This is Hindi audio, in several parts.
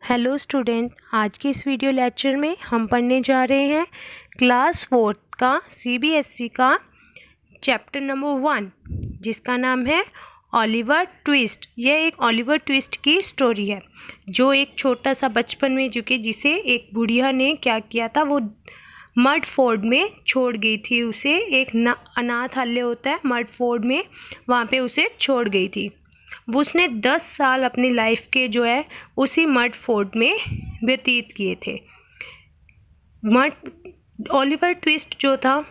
हेलो स्टूडेंट, आज की इस वीडियो लेक्चर में हम पढ़ने जा रहे हैं क्लास 4 का सीबीएसई का चैप्टर नंबर 1 जिसका नाम है ओलिवर ट्विस्ट। यह एक ओलिवर ट्विस्ट की स्टोरी है जो एक छोटा सा बचपन में जिसे एक बुढ़िया ने क्या किया था, वो मडफोर्ड में छोड़ गई थी। उसे एक अनाथालय होता है मडफोर्ड में, वहाँ पे उसे छोड़ गई थी। उसने 10 साल अपनी लाइफ के उसी मडफोर्ड में व्यतीत किए थे। ओलिवर ट्विस्ट जो था,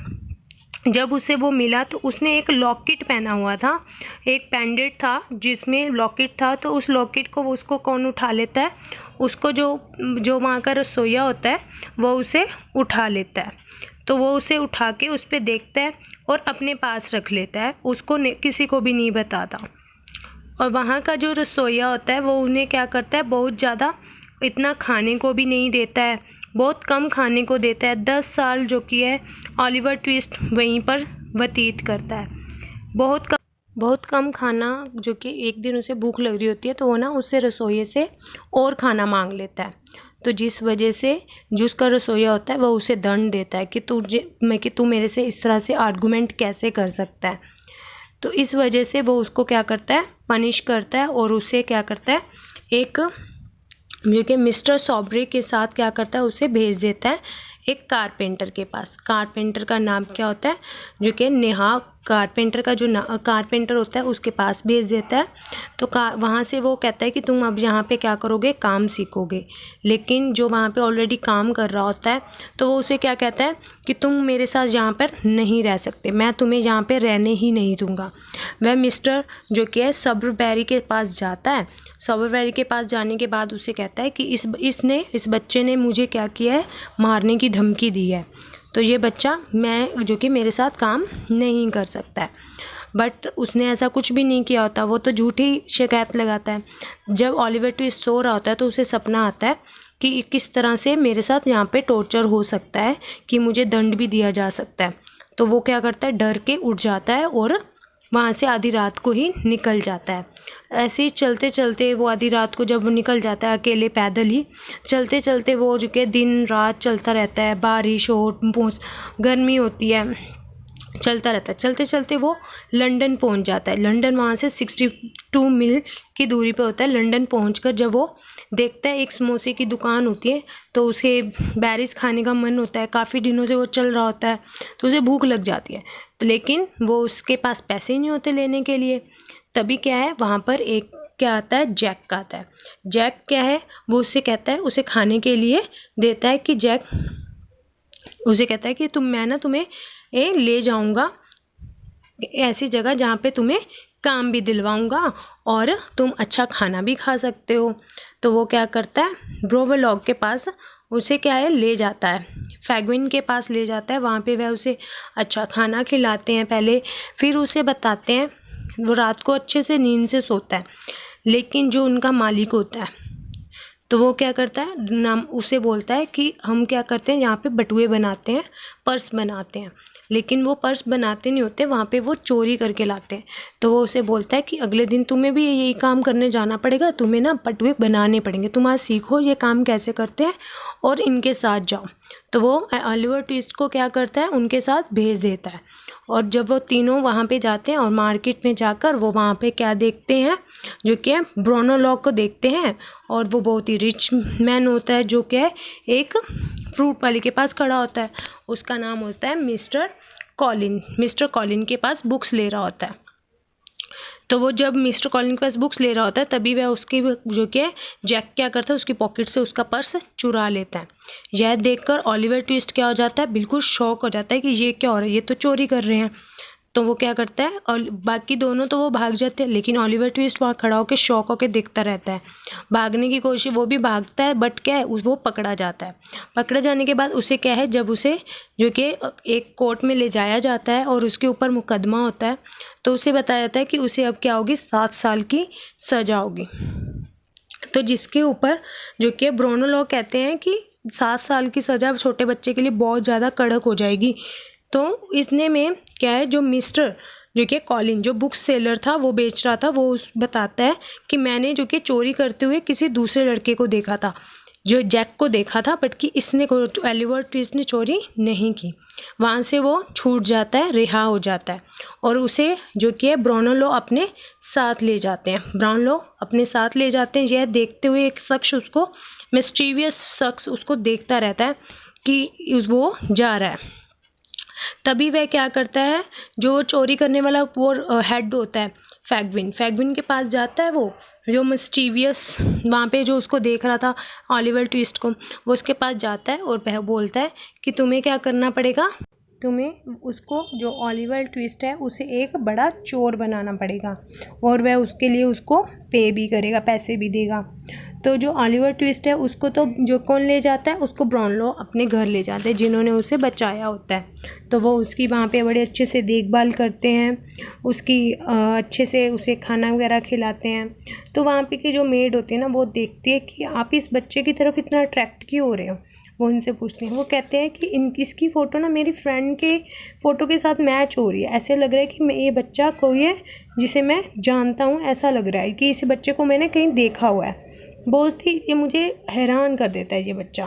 जब उसे वो मिला तो उसने एक लॉकेट पहना हुआ था, एक पेंडेंट था जिसमें लॉकेट था। तो उस लॉकेट को उसको कौन उठा लेता है? उसको जो वहाँ का रसोइया होता है वो उसे उठा लेता है। तो वो उसे उठा के उस पर देखता है और अपने पास रख लेता है, उसको किसी को भी नहीं बताता। और वहाँ का जो रसोइया होता है वो उन्हें क्या करता है, बहुत ज़्यादा इतना खाने को भी नहीं देता है, बहुत कम खाने को देता है। 10 साल जो कि है ओलिवर ट्विस्ट वहीं पर व्यतीत करता है। बहुत कम खाना, जो कि एक दिन उसे भूख लग रही होती है तो वो ना उससे रसोइये से और खाना मांग लेता है। तो जिस वजह से जो उसका रसोइया होता है वो उसे दंड देता है कि तू मेरे से इस तरह से आर्गूमेंट कैसे कर सकता है। तो इस वजह से वो उसको क्या करता है, पनिश करता है और उसे क्या करता है, एक जो कि मिस्टर सॉब्रे के साथ क्या करता है, उसे भेज देता है एक कारपेंटर के पास। कारपेंटर का नाम क्या होता है, जो कि नेहा कारपेंटर का जो कारपेंटर होता है उसके पास भेज देता है। तो वहाँ से वो कहता है कि तुम अब यहाँ पे क्या करोगे, काम सीखोगे। लेकिन जो वहाँ पे ऑलरेडी काम कर रहा होता है तो वो उसे क्या कहता है कि तुम मेरे साथ यहाँ पर नहीं रह सकते, मैं तुम्हें यहाँ पे रहने ही नहीं दूँगा। वह मिस्टर जो कि है सब्रबेरी के पास जाता है। सब्रबेरी के पास जाने के बाद उसे कहता है कि इस बच्चे ने मुझे क्या किया है, मारने की धमकी दी है। तो ये बच्चा जो कि मेरे साथ काम नहीं कर सकता है। बट उसने ऐसा कुछ भी नहीं किया होता, वो तो झूठी शिकायत लगाता है। जब ओलिवर ट्विस्ट सो रहा होता है तो उसे सपना आता है कि किस तरह से मेरे साथ यहाँ पे टॉर्चर हो सकता है, कि मुझे दंड भी दिया जा सकता है। तो वो क्या करता है, डर के उठ जाता है और वहाँ से आधी रात को ही निकल जाता है। ऐसे ही चलते चलते वो आधी रात को जब वो निकल जाता है अकेले पैदल ही, चलते चलते वो जो कि दिन रात चलता रहता है, बारिश हो गर्मी होती है, चलता रहता है। चलते चलते वो लंदन पहुंच जाता है। लंदन वहाँ से 62 मील की दूरी पे होता है। लंदन पहुंचकर जब वो देखता है एक समोसे की दुकान होती है, तो उसे बैरिस खाने का मन होता है। काफ़ी दिनों से वो चल रहा होता है तो उसे भूख लग जाती है, तो लेकिन वो उसके पास पैसे ही नहीं होते लेने के लिए। तभी क्या है, वहाँ पर एक क्या आता है, जैक का आता है। जैक क्या है, वो उससे कहता है, उसे खाने के लिए देता है कि जैक उसे कहता है कि मैं तुम्हें ले जाऊंगा ऐसी जगह जहाँ पे तुम्हें काम भी दिलवाऊंगा और तुम अच्छा खाना भी खा सकते हो। तो वो क्या करता है, ब्रोवलॉग के पास उसे क्या है ले जाता है, फैगविन के पास ले जाता है। वहाँ पे वह उसे अच्छा खाना खिलाते हैं पहले, फिर उसे बताते हैं, वो रात को अच्छे से नींद से सोता है। लेकिन जो उनका मालिक होता है तो वो क्या करता है, नाम उसे बोलता है कि हम क्या करते हैं, यहाँ पे बटुए बनाते हैं, पर्स बनाते हैं। लेकिन वो पर्स बनाते नहीं होते, वहाँ पे वो चोरी करके लाते हैं। तो वो उसे बोलता है कि अगले दिन तुम्हें भी यही काम करने जाना पड़ेगा, तुम्हें ना बटुए बनाने पड़ेंगे, तुम आज सीखो ये काम कैसे करते हैं और इनके साथ जाओ। तो वो ओलिवर ट्विस्ट को क्या करता है, उनके साथ भेज देता है। और जब वो तीनों वहाँ पे जाते हैं और मार्केट में जाकर वो वहाँ पे क्या देखते हैं, जो कि ब्रोनोलॉग को देखते हैं। और वो बहुत ही रिच मैन होता है, जो कि एक फ्रूट वाले के पास खड़ा होता है। उसका नाम होता है मिस्टर कॉलिन। मिस्टर कॉलिन के पास बुक्स ले रहा होता है। तो वो जब मिस्टर कॉलिन के पास बुक्स ले रहा होता है तभी वह उसकी जो कि जैक क्या करता है, उसकी पॉकेट से उसका पर्स चुरा लेता है। यह देखकर ओलिवर ट्विस्ट क्या हो जाता है, बिल्कुल शॉक हो जाता है कि ये क्या हो रहा है, ये तो चोरी कर रहे हैं। तो वो क्या करता है, और बाकी दोनों तो वो भाग जाते हैं, लेकिन ओलिवर ट्विस्ट वहाँ खड़ा होकर शॉक होकर देखता रहता है। भागने की कोशिश, वो भी भागता है, बट क्या है, वो पकड़ा जाता है। पकड़े जाने के बाद उसे क्या है, जब उसे जो कि एक कोर्ट में ले जाया जाता है और उसके ऊपर मुकदमा होता है, तो उसे बताया जाता है कि उसे अब क्या होगी, 7 साल की सज़ा होगी। तो जिसके ऊपर जो कि ब्रोनोलॉग कहते हैं कि 7 साल की सज़ा छोटे बच्चे के लिए बहुत ज़्यादा कड़क हो जाएगी। तो इसने में क्या है, जो मिस्टर जो कि कॉलिन जो बुक सेलर था वो बेच रहा था, वो बताता है कि मैंने जो कि चोरी करते हुए किसी दूसरे लड़के को देखा था, जो जैक को देखा था, बट कि इसने ओलिवर ट्विस्ट ने चोरी नहीं की। वहाँ से वो छूट जाता है, रिहा हो जाता है और उसे जो कि है ब्राउनलो अपने साथ ले जाते हैं। ब्राउनलो अपने साथ ले जाते हैं। यह देखते हुए एक शख्स उसको, मिस्टीरियस शख्स उसको देखता रहता है कि वो जा रहा है। तभी वह क्या करता है, जो चोरी करने वाला वो हेड होता है फैगविन के पास जाता है। वो जो मिस्टीवियस वहाँ पे जो उसको देख रहा था ओलिवर ट्विस्ट को, वो उसके पास जाता है और वह बोलता है कि तुम्हें क्या करना पड़ेगा, तुम्हें उसको जो ओलिवर ट्विस्ट है उसे एक बड़ा चोर बनाना पड़ेगा और वह उसके लिए उसको पे भी करेगा, पैसे भी देगा। तो जो ओलिवर ट्विस्ट है उसको तो जो कौन ले जाता है, उसको ब्राउनलो अपने घर ले जाते हैं जिन्होंने उसे बचाया होता है। तो वो उसकी वहाँ पे बड़े अच्छे से देखभाल करते हैं, उसकी अच्छे से उसे खाना वगैरह खिलाते हैं। तो वहाँ पे की जो मेड होती है ना, वो देखती है कि आप इस बच्चे की तरफ इतना अट्रैक्ट क्यों हो रहे हो। वो उनसे पूछते हैं, वो कहते हैं कि इसकी फ़ोटो ना मेरी फ्रेंड के फ़ोटो के साथ मैच हो रही है, ऐसे लग रहा है कि ये बच्चा कोई है जिसे मैं जानता हूँ, ऐसा लग रहा है कि इस बच्चे को मैंने कहीं देखा हुआ है। बहुत ही ये मुझे हैरान कर देता है ये बच्चा।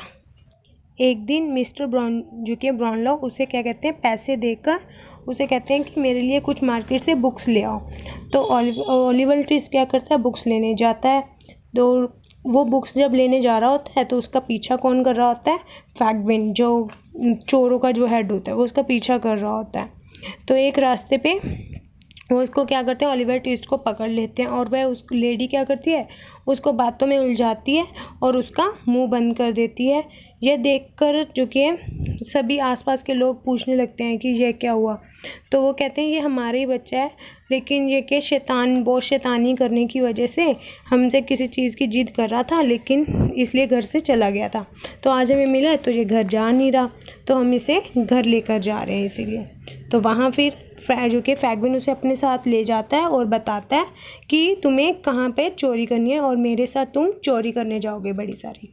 एक दिन मिस्टर ब्राउन जो कि ब्राउनलो उसे क्या कहते हैं, पैसे देकर उसे कहते हैं कि मेरे लिए कुछ मार्केट से बुक्स ले आओ। तो ओलिवर ट्विस्ट क्या करता है, बुक्स लेने जाता है। तो वो बुक्स जब लेने जा रहा होता है तो उसका पीछा कौन कर रहा होता है, फैगविन जो चोरों का जो हेड होता है वो उसका पीछा कर रहा होता है। तो एक रास्ते पे वो उसको क्या करते हैं, ओलिवर ट्विस्ट को पकड़ लेते हैं और वह उस लेडी क्या करती है, उसको बातों में उलझाती है और उसका मुंह बंद कर देती है। यह देखकर जो कि सभी आसपास के लोग पूछने लगते हैं कि यह क्या हुआ। तो वो कहते हैं ये हमारा ही बच्चा है, लेकिन ये कि बहुत शैतानी करने की वजह से हमसे किसी चीज़ की जिद कर रहा था, लेकिन इसलिए घर से चला गया था। तो आज हमें मिला तो ये घर जा नहीं रहा, तो हम इसे घर लेकर जा रहे हैं इसीलिए। तो वहाँ फिर जो कि फैगविन उसे अपने साथ ले जाता है और बताता है कि तुम्हें कहाँ पे चोरी करनी है और मेरे साथ तुम चोरी करने जाओगे बड़ी सारी।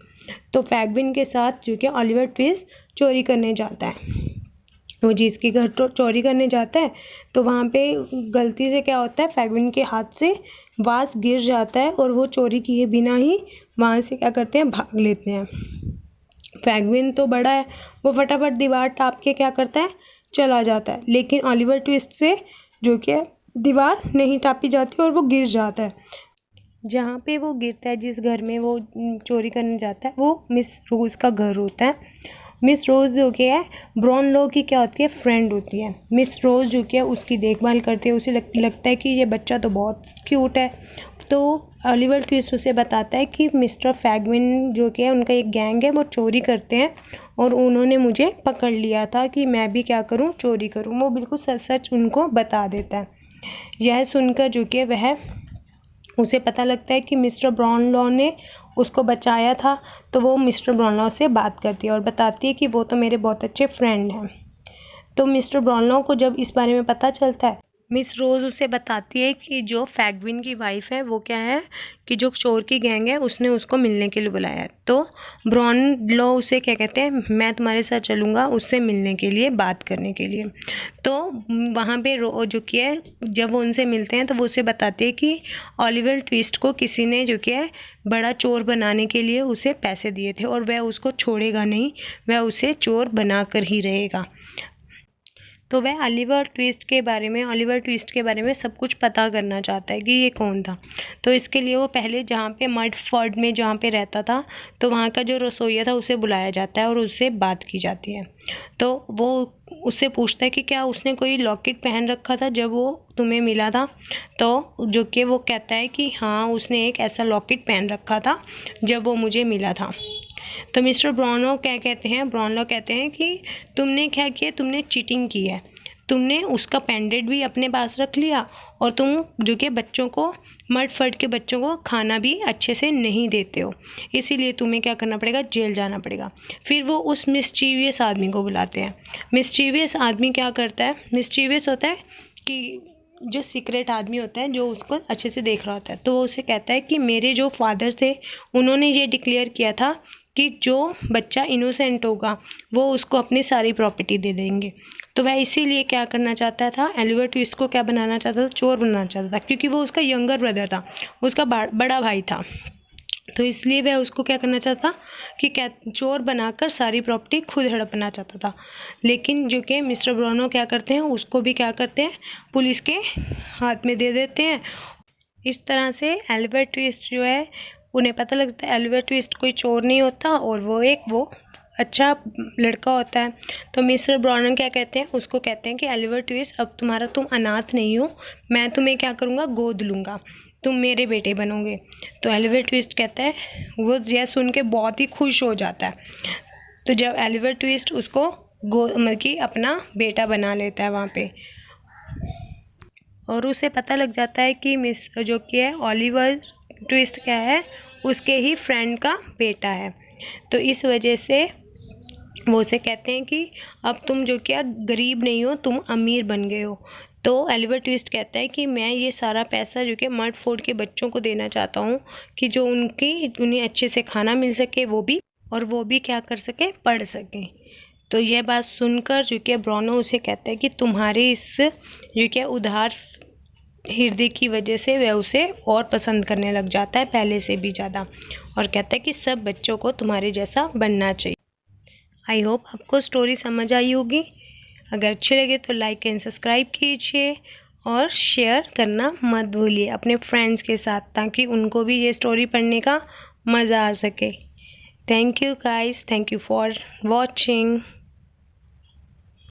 तो फैगविन के साथ जो कि ओलिवर ट्विस्ट चोरी करने जाता है। वो जिसके घर चोरी करने जाता है तो वहाँ पे गलती से क्या होता है, फैगविन के हाथ से वास गिर जाता है और वो चोरी किए बिना ही वहाँ से क्या करते हैं, भाग लेते हैं। फैगविन तो बड़ा है, वो फटाफट दीवार टाप के क्या करता है, चला जाता है। लेकिन ओलिवर ट्विस्ट से जो कि दीवार नहीं टापी जाती और वो गिर जाता है। जहाँ पे वो गिरता है, जिस घर में वो चोरी करने जाता है, वो मिस रोज़ का घर होता है। मिस रोज़ जो कि है ब्राउनलो की क्या होती है, फ्रेंड होती है। मिस रोज़ जो कि है उसकी देखभाल करती है। उसे लगता है कि ये बच्चा तो बहुत क्यूट है। तो ओलिवर ट्विस्ट उसे बताता है कि मिस्टर फैगविन जो कि है उनका एक गैंग है, वो चोरी करते हैं और उन्होंने मुझे पकड़ लिया था कि मैं भी क्या करूं, चोरी करूं। वो बिल्कुल सच सच उनको बता देता है। यह सुनकर जो कि वह उसे पता लगता है कि मिस्टर ब्राउनलो ने उसको बचाया था। तो वो मिस्टर ब्राउनलो से बात करती है और बताती है कि वो तो मेरे बहुत अच्छे फ्रेंड हैं। तो मिस्टर ब्राउनलो को जब इस बारे में पता चलता है, मिस रोज़ उसे बताती है कि जो फैगविन की वाइफ है वो क्या है कि जो चोर की गैंग है उसने उसको मिलने के लिए बुलाया है। तो ब्राउनलो उसे क्या कहते हैं, मैं तुम्हारे साथ चलूँगा उससे मिलने के लिए, बात करने के लिए। तो वहाँ पे जो कि है जब वो उनसे मिलते हैं तो वो उसे बताते हैं कि ओलिवर ट्विस्ट को किसी ने जो कि है बड़ा चोर बनाने के लिए उसे पैसे दिए थे और वह उसको छोड़ेगा नहीं, वह उसे चोर बना कर ही रहेगा। तो वह ओलिवर ट्विस्ट के बारे में सब कुछ पता करना चाहता है कि ये कौन था। तो इसके लिए वो पहले जहाँ पे मडफोर्ड में जहाँ पे रहता था, तो वहाँ का जो रसोइया था उसे बुलाया जाता है और उससे बात की जाती है। तो वो उससे पूछता है कि क्या उसने कोई लॉकेट पहन रखा था जब वो तुम्हें मिला था। तो जो कि वो कहता है कि हाँ, उसने एक ऐसा लॉकेट पहन रखा था जब वो मुझे मिला था। तो मिस्टर ब्राउनलो कहते हैं कि तुमने क्या किया, तुमने चीटिंग की है, तुमने उसका पेंडेंट भी अपने पास रख लिया और तुम जो कि बच्चों को, मडफर्ड के बच्चों को खाना भी अच्छे से नहीं देते हो, इसीलिए तुम्हें क्या करना पड़ेगा, जेल जाना पड़ेगा। फिर वो उस मिस्चीवियस आदमी को बुलाते हैं। मिस्चीवियस आदमी क्या करता है, मिस्चीवियस होता है कि जो सीक्रेट आदमी होता है जो उसको अच्छे से देख रहा होता है। तो वो उसे कहता है कि मेरे जो फादर थे उन्होंने ये डिक्लेयर किया था कि जो बच्चा इनोसेंट होगा वो उसको अपनी सारी प्रॉपर्टी दे देंगे। तो वह इसीलिए क्या करना चाहता था, ओलिवर ट्विस्ट को क्या बनाना चाहता था, चोर बनाना चाहता था, क्योंकि वो उसका यंगर ब्रदर था, उसका बड़ा भाई था। तो इसलिए वह उसको क्या करना चाहता कि क्या चोर बनाकर सारी प्रॉपर्टी खुद हड़पना चाहता था। लेकिन जो कि मिस्टर ब्राउनो क्या करते हैं, उसको भी क्या करते हैं, पुलिस के हाथ में दे देते हैं। इस तरह से ओलिवर ट्विस्ट जो है, उन्हें पता लगता है ओलिवर ट्विस्ट कोई चोर नहीं होता और वो अच्छा लड़का होता है। तो मिस्टर ब्राउन क्या कहते हैं, उसको कहते हैं कि ओलिवर ट्विस्ट अब तुम अनाथ नहीं हो, मैं तुम्हें क्या करूँगा, गोद लूँगा, तुम मेरे बेटे बनोगे। तो ओलिवर ट्विस्ट कहता है, वो यह सुन के बहुत ही खुश हो जाता है। तो जब ओलिवर ट्विस्ट उसको मतलब कि अपना बेटा बना लेता है वहाँ पे, और उसे पता लग जाता है कि जो कि है ओलिवर ट्विस्ट क्या है, उसके ही फ्रेंड का बेटा है। तो इस वजह से वो उसे कहते हैं कि अब तुम जो क्या गरीब नहीं हो, तुम अमीर बन गए हो। तो ओलिवर ट्विस्ट कहता है कि मैं ये सारा पैसा जो कि मडफोर्ड के बच्चों को देना चाहता हूँ, कि जो उन्हें अच्छे से खाना मिल सके, वो भी क्या कर सके, पढ़ सके। तो यह बात सुनकर जो कि ब्राउनो उसे कहता है कि तुम्हारे इस जो कि उदार हृदय की वजह से वह उसे और पसंद करने लग जाता है पहले से भी ज़्यादा, और कहता है कि सब बच्चों को तुम्हारे जैसा बनना चाहिए। आई होप आपको स्टोरी समझ आई होगी। अगर अच्छे लगे तो लाइक एंड सब्सक्राइब कीजिए और शेयर करना मत भूलिए अपने फ्रेंड्स के साथ, ताकि उनको भी ये स्टोरी पढ़ने का मज़ा आ सके। Thank you guys, thank you for watching.